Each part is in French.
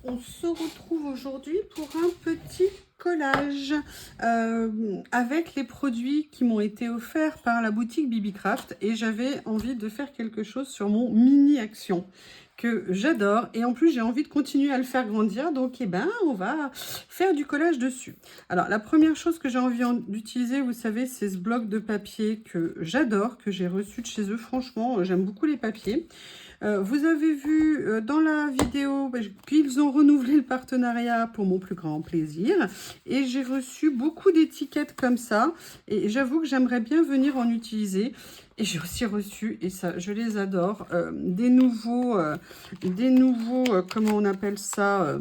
On se retrouve aujourd'hui pour un petit collage avec les produits qui m'ont été offerts par la boutique Bibicraft et j'avais envie de faire quelque chose sur mon mini action que j'adore et en plus j'ai envie de continuer à le faire grandir, donc eh ben on va faire du collage dessus. Alors la première chose que j'ai envie d'utiliser, vous savez, c'est ce bloc de papier que j'adore, que j'ai reçu de chez eux. Franchement, j'aime beaucoup les papiers. Vous avez vu dans la vidéo qu'ils ont renouvelé le partenariat pour mon plus grand plaisir et j'ai reçu beaucoup d'étiquettes comme ça et j'avoue que j'aimerais bien venir en utiliser. Et j'ai aussi reçu, et ça je les adore, des nouveaux comment on appelle ça,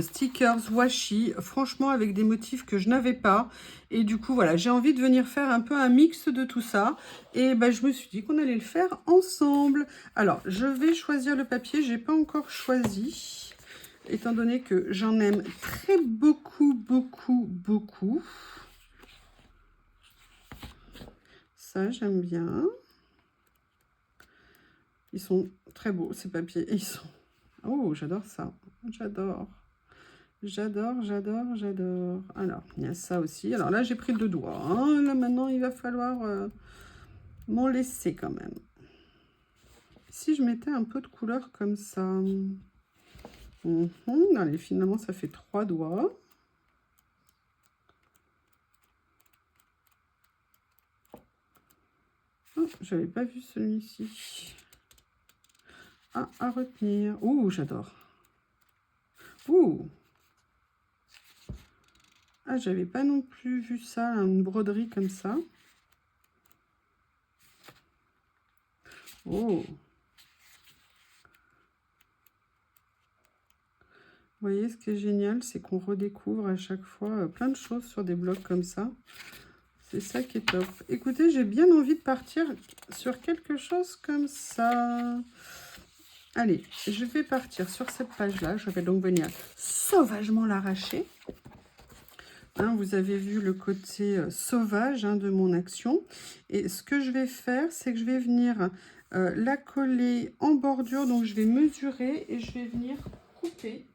stickers washi, franchement avec des motifs que je n'avais pas. Et du coup voilà, j'ai envie de venir faire un peu un mix de tout ça. Et ben, je me suis dit qu'on allait le faire ensemble. Alors je vais choisir le papier, j'ai pas encore choisi, étant donné que j'en aime très beaucoup. Ça j'aime bien. Ils sont très beaux ces papiers. Ils sont... Oh, j'adore ça. J'adore. Alors, il y a ça aussi. Alors là, j'ai pris 2 doigts. Hein. Là, maintenant, il va falloir m'en laisser quand même. Si je mettais un peu de couleur comme ça. Allez, finalement, ça fait 3 doigts. Oh, j'avais pas vu celui-ci. Ah, à retenir. Ouh, j'adore. Ouh. Ah, j'avais pas non plus vu ça, une broderie comme ça. Oh. Vous voyez, ce qui est génial, c'est qu'on redécouvre à chaque fois plein de choses sur des blocs comme ça. C'est ça qui est top. Écoutez, j'ai bien envie de partir sur quelque chose comme ça. Allez, je vais partir sur cette page-là. Je vais donc venir sauvagement l'arracher. Hein, vous avez vu le côté sauvage de mon action. Et ce que je vais faire, c'est que je vais venir la coller en bordure. Donc, je vais mesurer et je vais venir couper.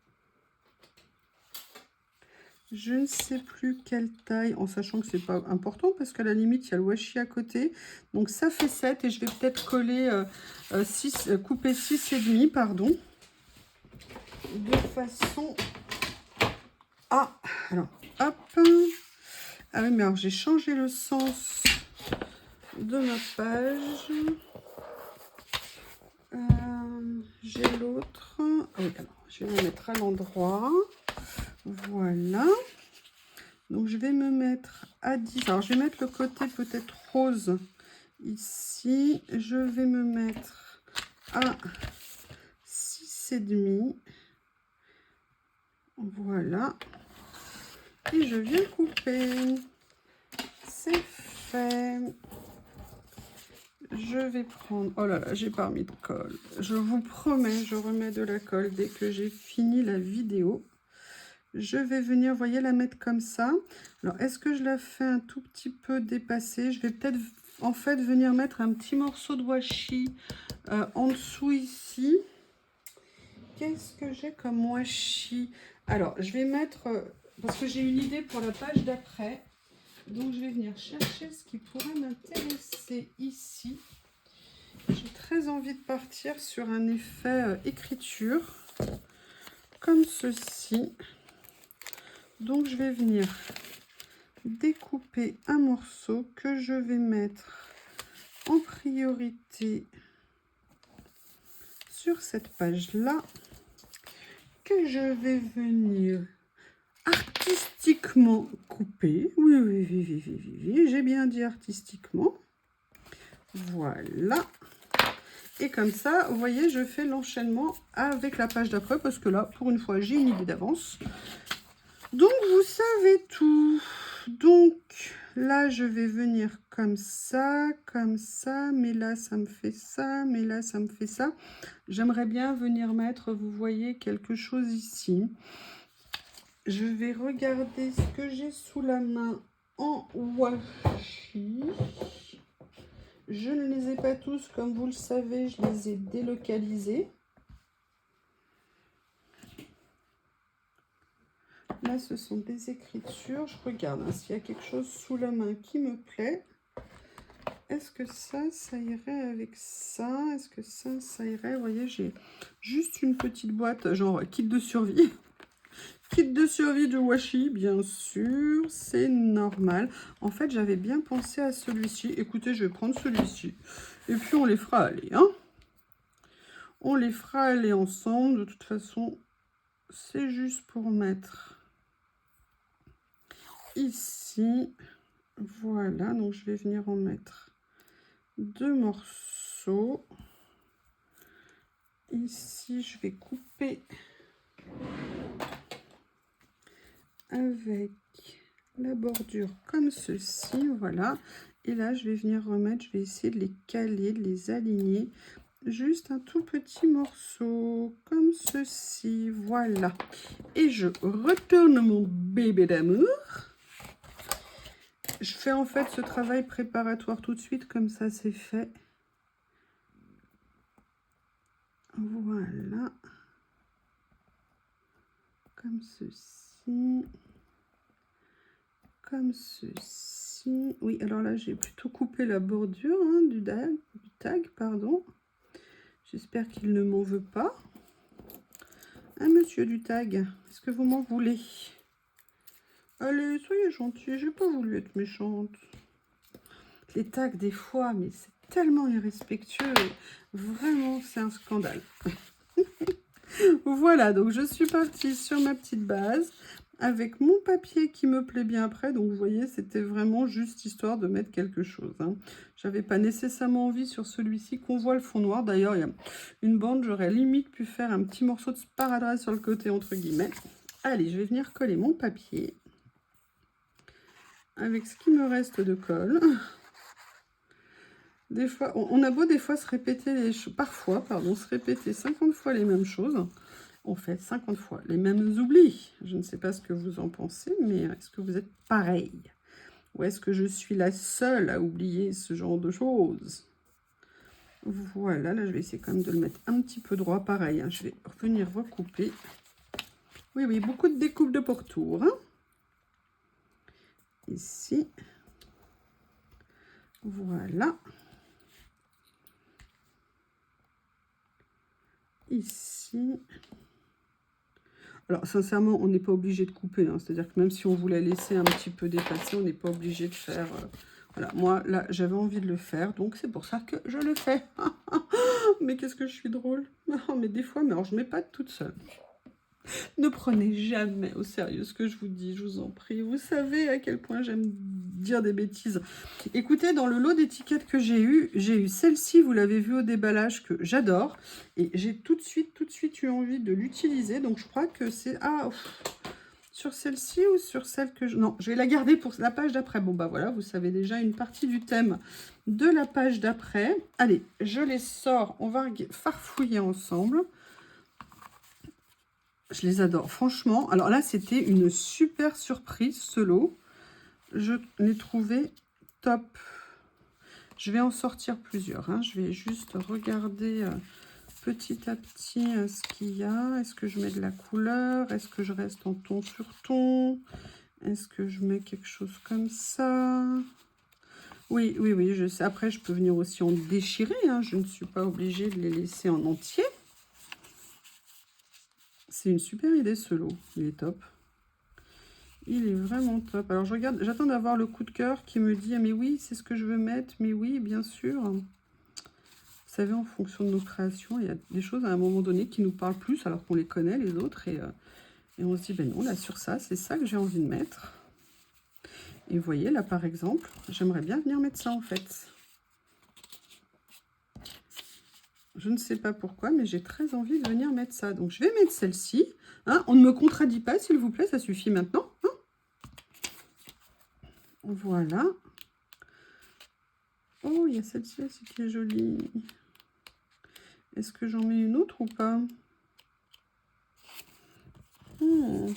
Je ne sais plus quelle taille, en sachant que c'est pas important parce qu'à la limite, il y a le washi à côté. Donc, ça fait 7 et je vais peut-être coller couper 6,5, pardon. De façon à... Alors, hop. Ah oui, mais alors, j'ai changé le sens de ma page. J'ai l'autre. Ah oui, alors, je vais la mettre à l'endroit. Voilà. Donc, je vais me mettre à 10. Alors, je vais mettre le côté peut-être rose ici. Je vais me mettre à 6,5. Voilà. Et je viens couper. C'est fait. Je vais prendre... Oh là là, j'ai pas remis de colle. Je vous promets, je remets de la colle dès que j'ai fini la vidéo. Je vais venir, vous voyez, la mettre comme ça. Alors, est-ce que je la fais un tout petit peu dépassée? Je vais peut-être, en fait, venir mettre un petit morceau de washi en dessous ici. Qu'est-ce que j'ai comme washi? Alors, je vais mettre, parce que j'ai une idée pour la page d'après. Donc, je vais venir chercher ce qui pourrait m'intéresser ici. J'ai très envie de partir sur un effet écriture, comme ceci. Donc, je vais venir découper un morceau que je vais mettre en priorité sur cette page-là, que je vais venir artistiquement couper. Oui, j'ai bien dit artistiquement. Voilà. Et comme ça, vous voyez, je fais l'enchaînement avec la page d'après, parce que là, pour une fois, j'ai une idée d'avance. Donc, vous savez tout. Donc, là, je vais venir comme ça, mais là, ça me fait ça, mais là, ça me fait ça. J'aimerais bien venir mettre, vous voyez, quelque chose ici. Je vais regarder ce que j'ai sous la main en washi. Je ne les ai pas tous, comme vous le savez, je les ai délocalisés. Là, ce sont des écritures. Je regarde hein, s'il y a quelque chose sous la main qui me plaît. Est-ce que ça irait avec ça? Est-ce que ça irait? Vous voyez, j'ai juste une petite boîte, genre kit de survie. Kit de survie de washi, bien sûr, c'est normal. En fait, j'avais bien pensé à celui-ci. Écoutez, je vais prendre celui-ci. Et puis, on les fera aller. Hein. On les fera aller ensemble. De toute façon, c'est juste pour mettre ici. Voilà, donc je vais venir en mettre 2 morceaux. Ici, je vais couper avec la bordure comme ceci, voilà. Et là, je vais venir remettre, je vais essayer de les caler, de les aligner. Juste un tout petit morceau, comme ceci, voilà. Et je retourne mon bébé d'amour. Je fais en fait ce travail préparatoire tout de suite, comme ça c'est fait. Voilà. Comme ceci. Comme ceci. Oui, alors là, j'ai plutôt coupé la bordure hein, du tag, pardon. J'espère qu'il ne m'en veut pas. Ah, monsieur du tag, est-ce que vous m'en voulez? Allez, soyez gentil, j'ai pas voulu être méchante. Les tags, des fois, mais c'est tellement irrespectueux. Vraiment, c'est un scandale. Voilà, donc je suis partie sur ma petite base avec mon papier qui me plaît bien après. Donc, vous voyez, c'était vraiment juste histoire de mettre quelque chose. Hein. J'avais pas nécessairement envie sur celui-ci qu'on voit le fond noir. D'ailleurs, il y a une bande, j'aurais limite pu faire un petit morceau de sparadrap sur le côté, entre guillemets. Allez, je vais venir coller mon papier avec ce qui me reste de colle. Des fois, on a beau des fois se répéter les choses, parfois, pardon, se répéter 50 fois les mêmes choses. On fait 50 fois les mêmes oublis. Je ne sais pas ce que vous en pensez, mais est-ce que vous êtes pareil? Ou est-ce que je suis la seule à oublier ce genre de choses? Voilà, là je vais essayer quand même de le mettre un petit peu droit, pareil. Hein, je vais revenir recouper. Oui, oui, beaucoup de découpes de pourtour. Hein. Ici. Voilà. Ici. Alors, sincèrement, on n'est pas obligé de couper. Hein. C'est-à-dire que même si on voulait laisser un petit peu dépasser, on n'est pas obligé de faire... voilà, moi, là, j'avais envie de le faire. Donc, c'est pour ça que je le fais. Mais qu'est-ce que je suis drôle. Mais des fois, mais alors, je m'épate toute seule. Ne prenez jamais au sérieux ce que je vous dis, je vous en prie. Vous savez à quel point j'aime dire des bêtises. Écoutez, dans le lot d'étiquettes que j'ai eu celle-ci, vous l'avez vu au déballage, que j'adore. Et j'ai tout de suite eu envie de l'utiliser. Donc je crois que c'est... Ah, sur celle-ci ou sur celle que je... Non, je vais la garder pour la page d'après. Bon, bah voilà, vous savez déjà une partie du thème de la page d'après. Allez, je les sors. On va farfouiller ensemble. Je les adore, franchement. Alors là, c'était une super surprise, ce lot. Je l'ai trouvé top. Je vais en sortir plusieurs. Hein. Je vais juste regarder petit à petit ce qu'il y a. Est-ce que je mets de la couleur? Est-ce que je reste en ton sur ton? Est-ce que je mets quelque chose comme ça? Oui, oui, oui, je sais. Après, je peux venir aussi en déchirer. Hein. Je ne suis pas obligée de les laisser en entier. C'est une super idée ce lot, il est top. Il est vraiment top. Alors je regarde, j'attends d'avoir le coup de cœur qui me dit ah, mais oui, c'est ce que je veux mettre, mais oui, bien sûr. Vous savez, en fonction de nos créations, il y a des choses à un moment donné qui nous parlent plus alors qu'on les connaît les autres et on se dit ben non, là sur ça, c'est ça que j'ai envie de mettre. Et vous voyez là par exemple, j'aimerais bien venir mettre ça en fait. Je ne sais pas pourquoi, mais j'ai très envie de venir mettre ça. Donc, je vais mettre celle-ci. Hein, on ne me contredit pas, s'il vous plaît, ça suffit maintenant. Hein. Voilà. Oh, il y a celle-ci aussi qui est jolie. Est-ce que j'en mets une autre ou pas? Je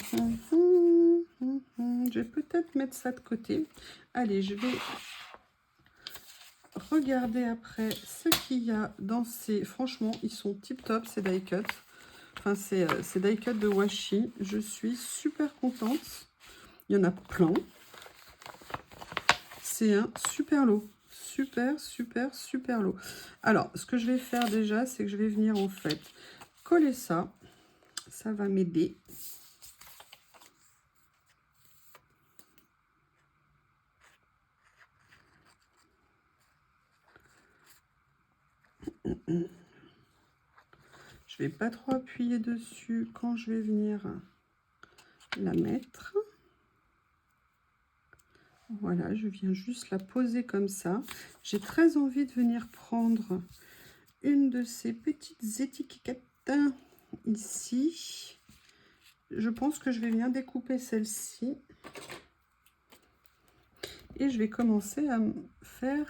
vais peut-être mettre ça de côté. Allez, je vais... regardez après ce qu'il y a dans ces... Franchement, ils sont tip top, ces die cut. enfin c'est die cut de washi. Je suis super contente. Il y en a plein. C'est un super lot. Super, super, super lot. Alors, ce que je vais faire déjà, c'est que je vais venir en fait coller ça. Ça va m'aider. Je vais pas trop appuyer dessus quand je vais venir la mettre. Voilà, je viens juste la poser comme ça. J'ai très envie de venir prendre une de ces petites étiquettes ici. Je pense que je vais venir découper celle-ci. Et je vais commencer à faire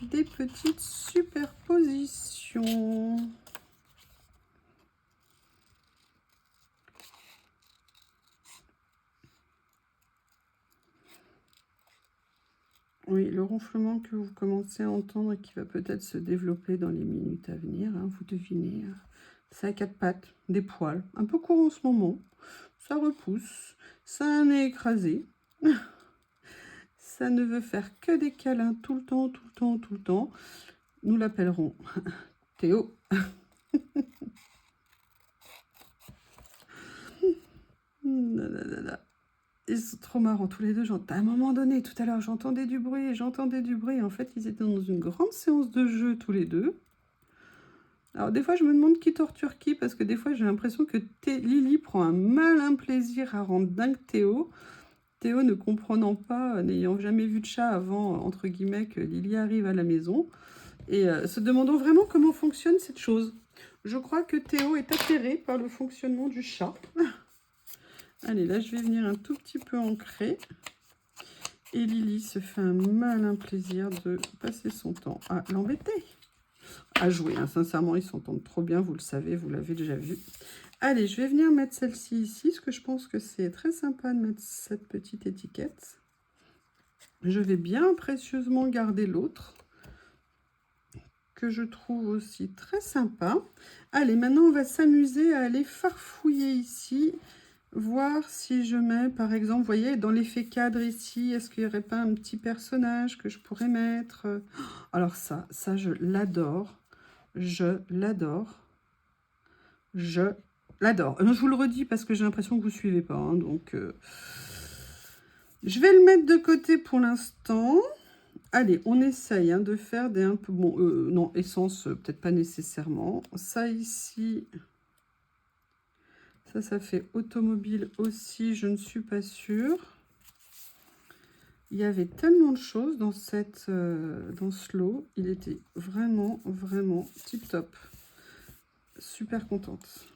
des petites superpositions. Oui, le ronflement que vous commencez à entendre et qui va peut-être se développer dans les minutes à venir, hein, vous devinez, ça a 4 pattes, des poils, un peu court en ce moment, ça repousse, ça a un nez écrasé, ça ne veut faire que des câlins tout le temps, tout le temps, tout le temps. Nous l'appellerons Théo. Ils sont trop marrants tous les deux. À un moment donné, tout à l'heure, j'entendais du bruit. En fait, ils étaient dans une grande séance de jeu tous les deux. Alors des fois, je me demande qui torture qui, parce que des fois, j'ai l'impression que Lily prend un malin plaisir à rendre dingue Théo. Théo ne comprenant pas, n'ayant jamais vu de chat avant, entre guillemets, que Lily arrive à la maison, et se demandant vraiment comment fonctionne cette chose. Je crois que Théo est atterré par le fonctionnement du chat. Allez, là, je vais venir un tout petit peu ancrer. Et Lily se fait un malin plaisir de passer son temps à l'embêter. À jouer, hein. Sincèrement, ils s'entendent trop bien, vous le savez, vous l'avez déjà vu. Allez, je vais venir mettre celle-ci ici, parce que je pense que c'est très sympa de mettre cette petite étiquette. Je vais bien précieusement garder l'autre, que je trouve aussi très sympa. Allez, maintenant, on va s'amuser à aller farfouiller ici, voir si je mets, par exemple, vous voyez, dans l'effet cadre ici, est-ce qu'il n'y aurait pas un petit personnage que je pourrais mettre? Alors ça, je l'adore. Je l'adore. Je l'adore. Je vous le redis parce que j'ai l'impression que vous ne suivez pas. Hein, donc, je vais le mettre de côté pour l'instant. Allez, on essaye hein, de faire des un peu... Bon, non, essence, peut-être pas nécessairement. Ça ici, ça fait automobile aussi, je ne suis pas sûre. Il y avait tellement de choses dans, dans ce lot. Il était vraiment, vraiment tip top. Super contente.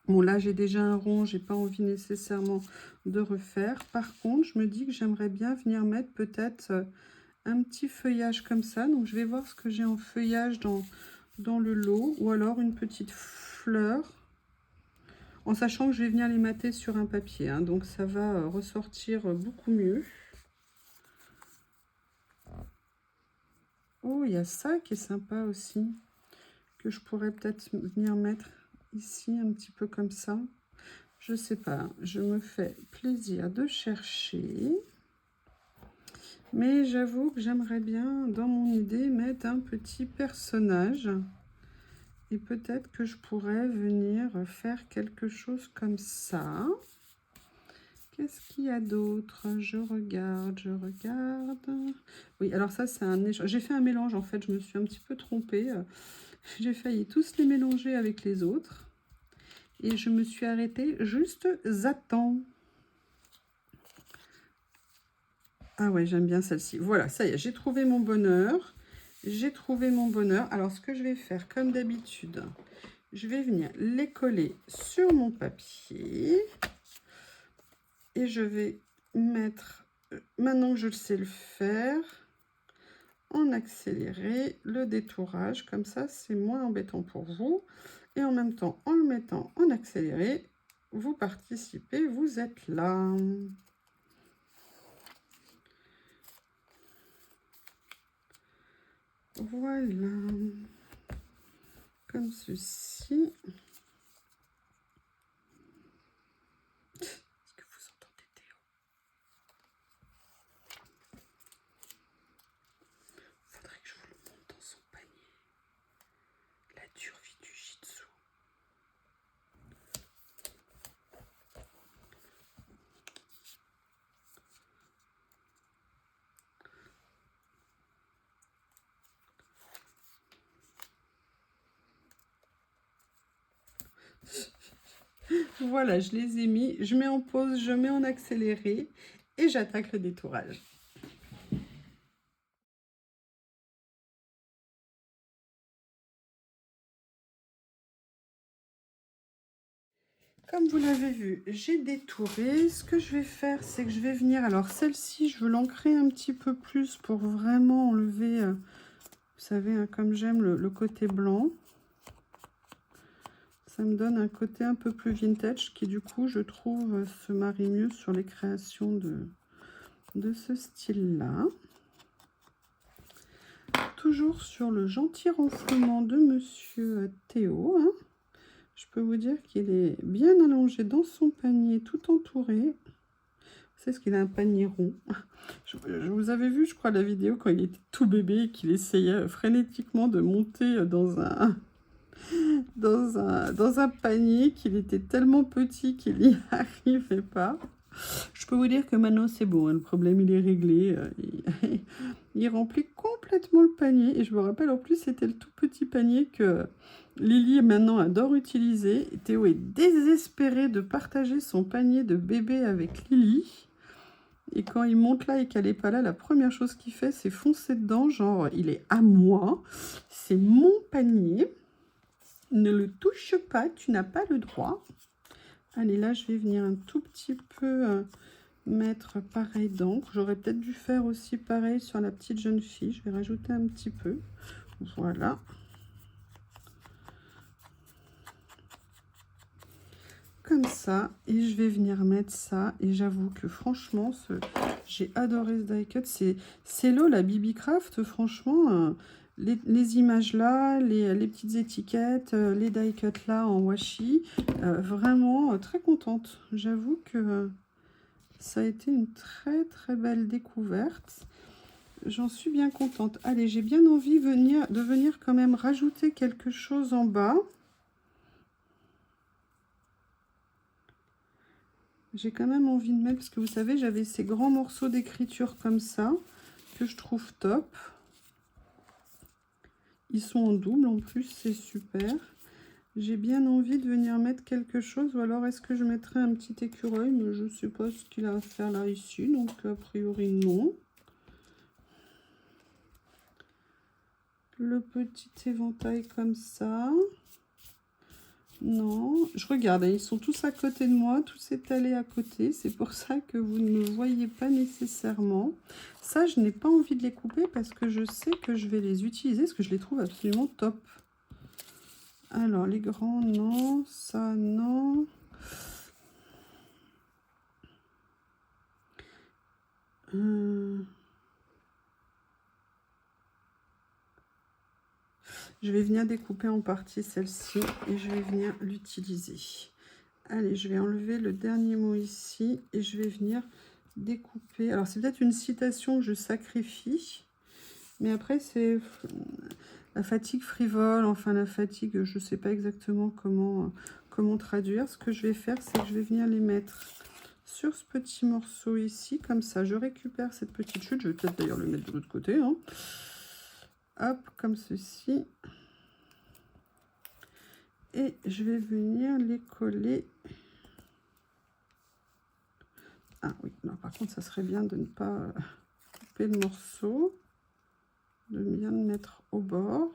Bon, là, j'ai déjà un rond. J'ai pas envie nécessairement de refaire. Par contre, je me dis que j'aimerais bien venir mettre peut-être un petit feuillage comme ça. Donc, je vais voir ce que j'ai en feuillage dans le lot. Ou alors une petite fleur. En sachant que je vais venir les mater sur un papier. Hein, donc, ça va ressortir beaucoup mieux. Oh, il y a ça qui est sympa aussi, que je pourrais peut-être venir mettre ici, un petit peu comme ça. Je sais pas, je me fais plaisir de chercher. Mais j'avoue que j'aimerais bien, dans mon idée, mettre un petit personnage. Et peut-être que je pourrais venir faire quelque chose comme ça. Qu'est-ce qu'il y a d'autre? Je regarde, je regarde. Oui, alors ça, c'est un échange. J'ai fait un mélange, en fait. Je me suis un petit peu trompée. J'ai failli tous les mélanger avec les autres. Et je me suis arrêtée juste à temps. Ah ouais, j'aime bien celle-ci. Voilà, ça y est, j'ai trouvé mon bonheur. J'ai trouvé mon bonheur. Alors, ce que je vais faire, comme d'habitude, je vais venir les coller sur mon papier. Et je vais mettre, maintenant que je sais le faire, en accéléré le détourage. Comme ça, c'est moins embêtant pour vous. Et en même temps, en le mettant en accéléré, vous participez, vous êtes là. Voilà. Comme ceci. Voilà, je les ai mis. Je mets en pause, je mets en accéléré et j'attaque le détourage. Comme vous l'avez vu, j'ai détouré. Ce que je vais faire, c'est que je vais venir... Alors, celle-ci, je veux l'ancrer un petit peu plus pour vraiment enlever, vous savez, hein, comme j'aime le côté blanc. Ça me donne un côté un peu plus vintage qui, du coup, je trouve, se marie mieux sur les créations de ce style-là. Toujours sur le gentil renflement de Monsieur Théo, hein. Je peux vous dire qu'il est bien allongé dans son panier, tout entouré. C'est ce qu'il a un panier rond. Je vous avais vu, je crois, la vidéo quand il était tout bébé et qu'il essayait frénétiquement de monter dans un panier, qu'il était tellement petit qu'il n'y arrivait pas. Je peux vous dire que maintenant c'est bon, hein, le problème il est réglé. Il remplit complètement le panier. Et je me rappelle en plus, c'était le tout petit panier que Lily maintenant adore utiliser. Théo est désespéré de partager son panier de bébé avec Lily. Et quand il monte là et qu'elle n'est pas là, la première chose qu'il fait, c'est foncer dedans. Genre, il est à moi. C'est mon panier. Ne le touche pas, tu n'as pas le droit. Allez, là, je vais venir un tout petit peu mettre pareil d'encre. J'aurais peut-être dû faire aussi pareil sur la petite jeune fille. Je vais rajouter un petit peu. Voilà. Comme ça. Et je vais venir mettre ça. Et j'avoue que franchement, j'ai adoré ce die cut. C'est l'eau, la Bibicraft. Franchement, les images là, les petites étiquettes, les die cut là en washi. Vraiment très contente. J'avoue que ça a été une très très belle découverte. J'en suis bien contente. Allez, j'ai bien envie de venir quand même rajouter quelque chose en bas. J'ai quand même envie de mettre, parce que vous savez, j'avais ces grands morceaux d'écriture comme ça, que je trouve top. Ils sont en double en plus, c'est super. J'ai bien envie de venir mettre quelque chose, ou alors est-ce que je mettrai un petit écureuil, mais je ne sais pas ce qu'il a à faire là ici, donc a priori non. Le petit éventail comme ça. Non, je regarde, ils sont tous à côté de moi, tous étalés à côté. C'est pour ça que vous ne me voyez pas nécessairement. Ça, je n'ai pas envie de les couper parce que je sais que je vais les utiliser, parce que je les trouve absolument top. Alors, les grands, non. Ça, non. Je vais venir découper en partie celle-ci et je vais venir l'utiliser. Allez, je vais enlever le dernier mot ici et je vais venir découper. Alors, c'est peut-être une citation que je sacrifie, mais après, c'est la fatigue frivole, enfin la fatigue, je ne sais pas exactement comment traduire. Ce que je vais faire, c'est que je vais venir les mettre sur ce petit morceau ici, comme ça. Je récupère cette petite chute. Je vais peut-être d'ailleurs le mettre de l'autre côté, hein. Hop, comme ceci. Et je vais venir les coller. Ah oui, non, par contre, ça serait bien de ne pas couper le morceau, de bien le mettre au bord.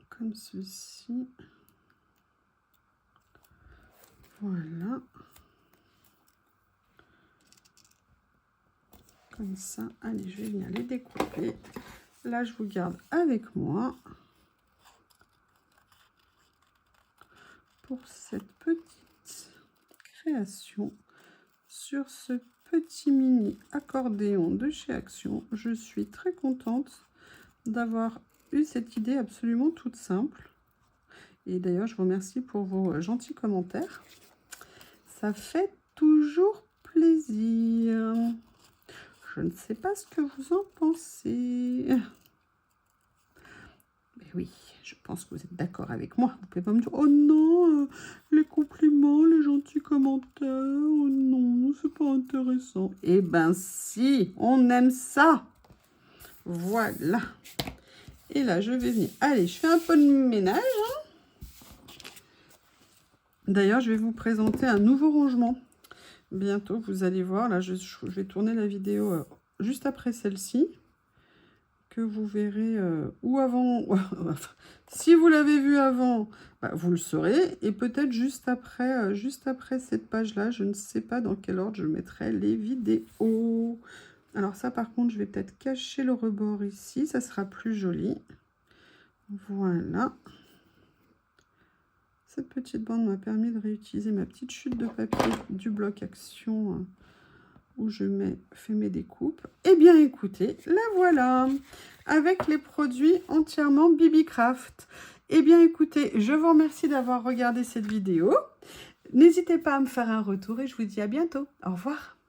Comme ceci. Voilà. Comme ça. Allez, je vais venir les découper. Là, je vous garde avec moi pour cette petite création sur ce petit mini accordéon de chez Action. Je suis très contente d'avoir eu cette idée absolument toute simple. Et d'ailleurs, je vous remercie pour vos gentils commentaires. Ça fait toujours plaisir. Je ne sais pas ce que vous en pensez. Mais Oui, je pense que vous êtes d'accord avec moi. Vous pouvez pas me dire, oh non, les compliments, les gentils commentaires, oh non, c'est pas intéressant. Eh ben si, on aime ça. Voilà. Et là, je vais venir. Allez, je fais un peu de ménage. D'ailleurs, je vais vous présenter un nouveau rangement. Bientôt, vous allez voir. Là, je vais tourner la vidéo juste après celle-ci. Que vous verrez ou avant. Si vous l'avez vu avant, bah, vous le saurez. Et peut-être juste après cette page-là. Je ne sais pas dans quel ordre je mettrai les vidéos. Alors ça, par contre, je vais peut-être cacher le rebord ici. Ça sera plus joli. Voilà. Cette petite bande m'a permis de réutiliser ma petite chute de papier du bloc Action où je fais mes découpes. Eh bien, écoutez, la voilà, avec les produits entièrement BibiCraft. Eh bien, écoutez, je vous remercie d'avoir regardé cette vidéo. N'hésitez pas à me faire un retour et je vous dis à bientôt. Au revoir.